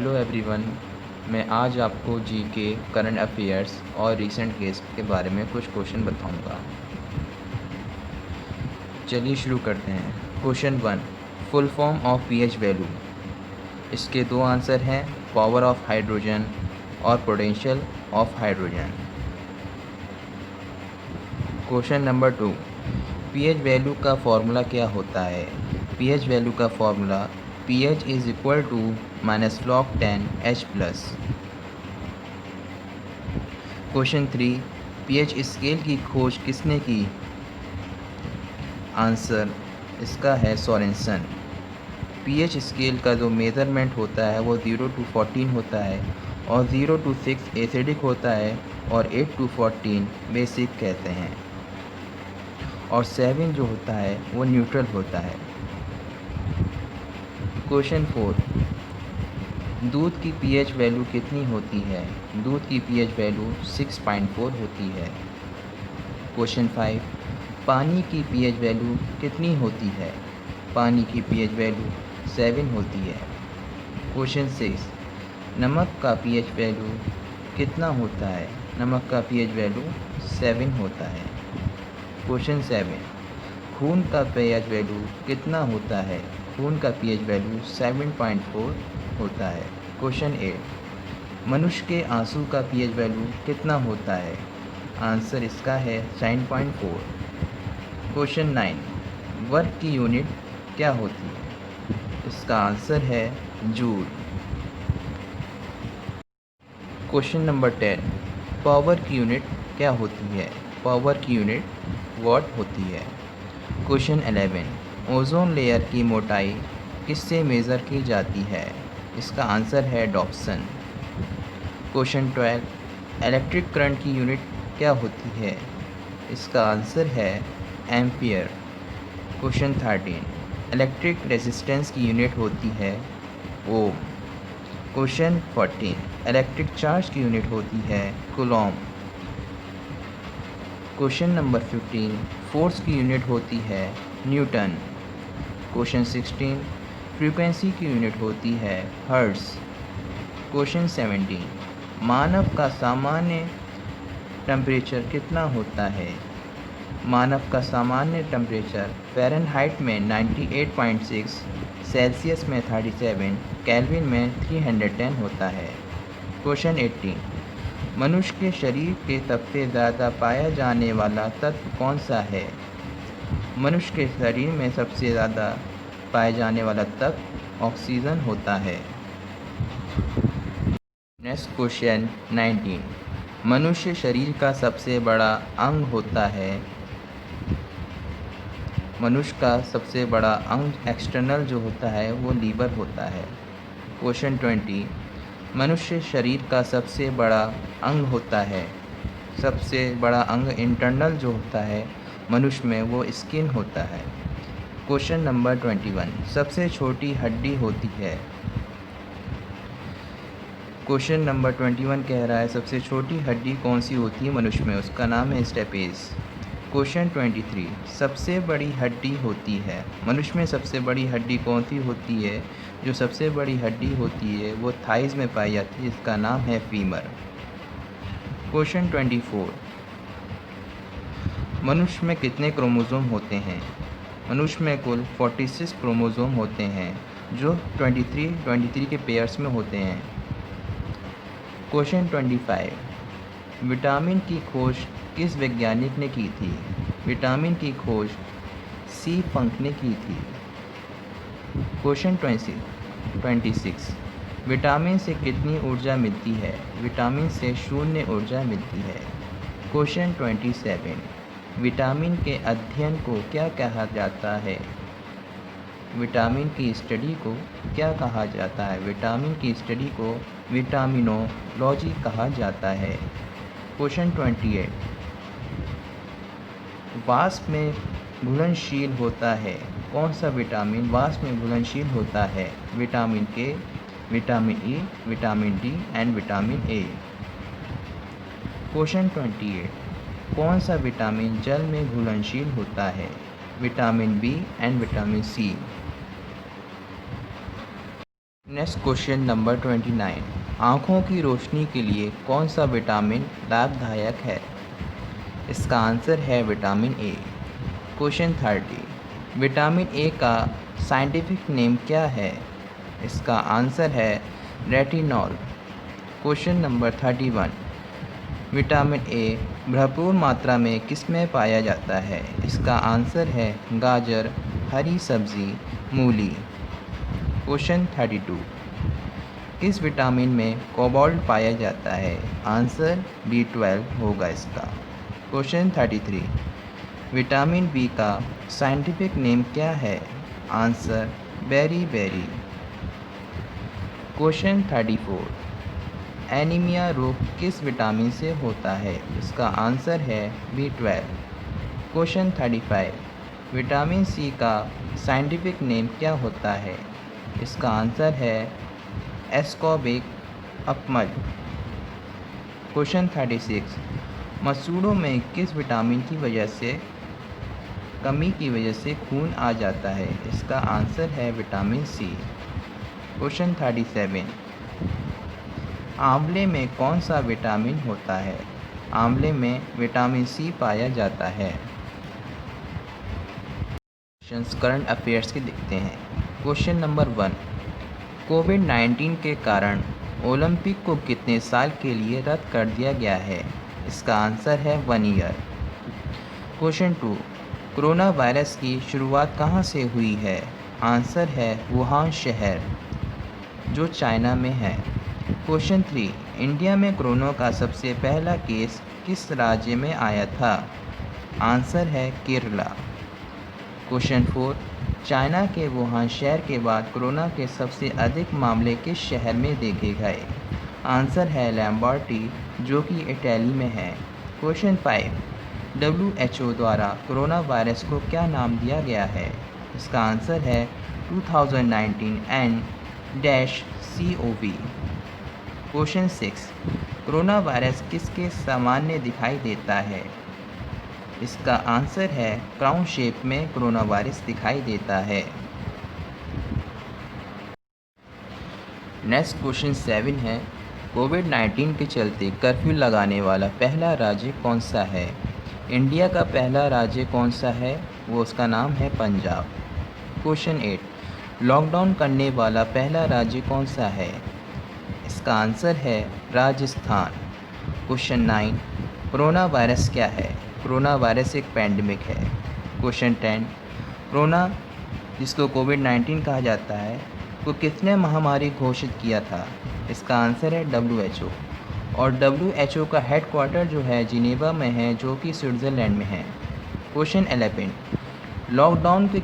Hello everyone. मैं आज आपको जीके, करंट अफेयर्स और रीसेंट केस के बारे में कुछ क्वेश्चन बताऊंगा। चलिए शुरू करते हैं। Question 1, full form of pH value. इसके दो आंसर हैं, पावर ऑफ हाइड्रोजन और potential of hydrogen. Question number 2, pH value का फॉर्मूला क्या होता है? पीएच वैल्यू का formula pH is equal to -log10H+। Question 3, pH scale की खोज किसने की? आंसर इसका है सोरेनसन। pH स्केल का जो मेज़रमेंट होता है वो 0 to 14 होता है और 0 to 6 एसिडिक होता है और 8 to 14 बेसिक कहते हैं और 7 जो होता है वो न्यूट्रल होता है। क्वेश्चन 4, दूध की pH वैल्यू कितनी होती है? दूध की pH वैल्यू 6.4 होती है। क्वेश्चन 5, पानी की pH वैल्यू कितनी होती है? पानी की pH वैल्यू 7 होती है। क्वेश्चन 6, नमक का pH वैल्यू कितना होता है? नमक का pH वैल्यू 7 होता है। क्वेश्चन 7, खून का pH वैल्यू कितना होता है? खून का pH वैल्यू 7.4 होता है। क्वेश्चन 8, मनुष्य के आंसू का pH वैल्यू कितना होता है? आंसर इसका है 9.4। क्वेश्चन 9, वर्क की यूनिट क्या होती है? इसका आंसर है जूल। क्वेश्चन नंबर 10, पावर की यूनिट क्या होती है? पावर की यूनिट वॉट होती है। क्वेश्चन 11, ओजोन लेयर की मोटाई किससे मेज़र की जाती है? इसका आंसर है डॉप्सन। क्वेश्चन 12, इलेक्ट्रिक करंट की यूनिट क्या होती है? इसका आंसर है एम्पियर। क्वेश्चन 13, इलेक्ट्रिक रेजिस्टेंस की यूनिट होती है ओम। क्वेश्चन 14, इलेक्ट्रिक चार्ज की यूनिट होती है कूलॉम। क्वेश्चन नंबर 15, फोर्स की यूनिट होती है न्यूटन। क्वेश्चन 16, फ्रीक्वेंसी की यूनिट होती है हर्ट्ज़। क्वेश्चन 17, मानव का सामान्य टेम्परेचर कितना होता है? मानव का सामान्य टेम्परेचर फ़ारेनहाइट में 98.6, सेल्सियस में 37, केल्विन में 310 होता है। क्वेश्चन 18, मनुष्य के शरीर के सबसे ज़्यादा पाया जाने वाला तत्व कौन सा है? मनुष्य के शरीर में सबसे ज़्यादा पाया जाने वाला तत्व ऑक्सीजन होता है। नेक्स्ट क्वेश्चन 19, मनुष्य शरीर का सबसे बड़ा अंग होता है। मनुष्य का सबसे बड़ा अंग एक्सटर्नल जो होता है वो लीवर होता है। क्वेश्चन 20, मनुष्य शरीर का सबसे बड़ा अंग होता है। सबसे बड़ा अंग इंटरनल जो होता है मनुष्य में वो स्किन होता है। क्वेश्चन नंबर 21, सबसे छोटी हड्डी होती है। क्वेश्चन नंबर 21 कह रहा है सबसे छोटी हड्डी कौन सी होती है मनुष्य में? उसका नाम है स्टेपेस। क्वेश्चन 23, सबसे बड़ी हड्डी होती है मनुष्य में सबसे बड़ी हड्डी कौन सी होती है? जो सबसे बड़ी हड्डी होती है वो थाइज़ में पाई जाती है, जिसका नाम है फीमर। क्वेश्चन 24, मनुष्य में कितने क्रोमोसोम होते हैं? मनुष्य में कुल 46 क्रोमोसोम होते हैं जो 23 के पेयर्स में होते हैं। क्वेश्चन 25, विटामिन की खोज किस वैज्ञानिक ने की थी? विटामिन की खोज सी फंक ने की थी। क्वेश्चन 26, विटामिन से कितनी ऊर्जा मिलती है? विटामिन से 0 ऊर्जा मिलती है। क्वेश्चन 27, विटामिन के अध्ययन को क्या कहा जाता है? विटामिन की स्टडी को क्या कहा जाता है? विटामिन की स्टडी को विटामिनोलॉजी कहा जाता है। क्वेश्चन 28, वाष्प में घुलनशील होता है कौन सा विटामिन वाष्प में घुलनशील होता है? Vitamin K, vitamin E, vitamin D and vitamin A. Question 28, कौन सा विटामिन जल में घुलनशील होता है? Vitamin B and vitamin C. Next question number 29। आँखों की रोशनी के लिए कौन सा विटामिन लाभदायक है? इसका आंसर है vitamin A. Question 30। Vitamin A का साइंटिफिक नेम क्या है? इसका आंसर है retinol. Question number 31। Vitamin A भरपूर मात्रा में किस में पाया जाता है? इसका आंसर है गाजर, हरी सब्जी, मूली। क्वेश्चन 32। किस विटामिन में कोबाल्ट पाया जाता है? आंसर B12 होगा इसका। क्वेश्चन 33। विटामिन बी का साइंटिफिक नेम क्या है? Answer berry. क्वेश्चन 34। एनीमिया रोग किस विटामिन से होता है? इसका आंसर है B12। क्वेश्चन 35। विटामिन सी का साइंटिफिक नेम क्या होता है? इसका आंसर है एस्कॉर्बिक अम्ल। क्वेश्चन 36। मसूड़ों में किस विटामिन की वजह से कमी की वजह से खून आ जाता है? इसका आंसर है विटामिन सी। क्वेश्चन 37। आंवले में कौन सा विटामिन होता है? आंवले में विटामिन सी पाया जाता है। क्वेश्चंस करंट अफेयर्स के देखते हैं। Question number 1। कोविड-19 के कारण ओलंपिक को कितने साल के लिए रद्द कर दिया गया है? इसका आंसर है 1 ईयर। क्वेश्चन 2। कोरोना वायरस की शुरुआत कहाँ से हुई है? आंसर है वुहान शहर, जो चाइना में है। क्वेश्चन 3। इंडिया में कोरोना का सबसे पहला केस किस राज्य में आया था? आंसर है केरला। क्वेश्चन 4। चाइना के वुहान शहर के बाद कोरोना के सबसे अधिक मामले किस शहर में देखे गए? आंसर है लैम्बर्टी, जो कि इटली में है। क्वेश्चन 5। WHO द्वारा कोरोना वायरस को क्या नाम दिया गया है? इसका आंसर है 2019 N-CoV। क्वेश्चन 6। कोरोना वायरस किसके सामान्य दिखाई देता है? इसका आंसर है क्राउन शेप में कोरोना वायरस दिखाई देता है। नेक्स्ट क्वेश्चन 7 है, कोविड-19 के चलते कर्फ्यू लगाने वाला पहला राज्य कौन सा है? इंडिया का पहला राज्य कौन सा है? वो उसका नाम है पंजाब। क्वेश्चन 8। लॉकडाउन करने वाला पहला राज्य कौन सा है? इसका आंसर है राजस्थान। क्वेश्चन 9। कोरोना वायरस क्या है? कोरोना वायरस एक पैंडमिक है। क्वेश्चन 10। कोरोना, जिसको कोविड-19 कहा जाता है, को किसने महामारी घोषित किया था? इसका आंसर है WHO। और WHO का हेडक्वार्टर जो है जिनेवा में है, जो कि स्विट्ज़रलैंड में है। क्वेश्चन 11। लॉकडाउन के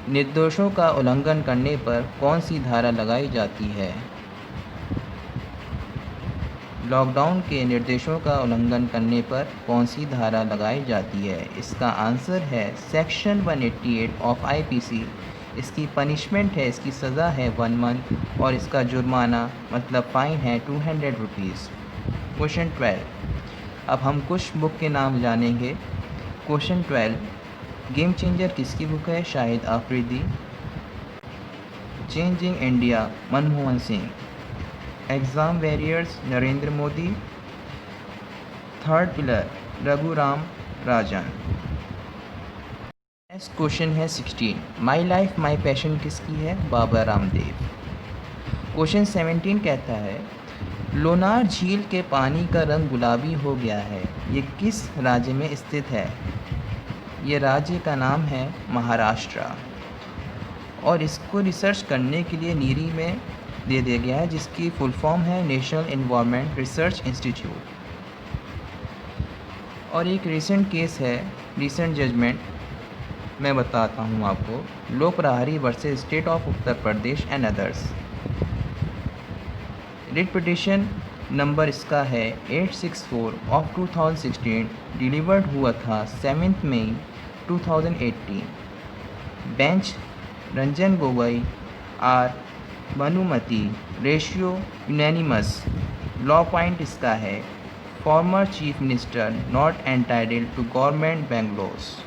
निर्देशों का उल्लंघन करने पर कौन सी धारा लगाई जाती है? लॉकडाउन के निर्देशों का उल्लंघन करने पर कौन सी धारा लगाई जाती है? इसका आंसर है सेक्शन 188 ऑफ IPC। इसकी पनिशमेंट है, इसकी सज़ा है 1 मंथ और इसका जुर्माना मतलब फ़ाइन है 200 रुपीज़। क्वेश्चन 12। अब हम कुछ बुक के नाम जानेंगे। क्वेश्चन 12। गेम चेंजर किसकी बुक है? Shahid Afridi. Changing India Manmohan Singh. Exam warriors Narendra Modi. Third pillar Raghuram Rajan. Next question है 16। माई लाइफ माई पैशन किसकी है? बाबा रामदेव। क्वेश्चन 17 कहता है, लोनार झील के पानी का रंग गुलाबी हो गया है, ये किस राज्य में स्थित है? ये राज्य का नाम है महाराष्ट्र और इसको रिसर्च करने के लिए नीरी में दे दिया गया है, जिसकी फुल फॉर्म है नेशनल एनवायरनमेंट रिसर्च इंस्टीट्यूट। और एक रीसेंट केस है, रीसेंट जजमेंट मैं बताता हूँ आपको, Lok Prahari versus state of Uttar Pradesh and others. Writ petition number इसका है 864 ऑफ 2016, डिलीवर्ड हुआ था 7 मई 2018। Bench Ranjan Gogoi R Bhanumathi, ratio unanimous. Law point इसका है, former chief minister not entitled to government बेंगलोस।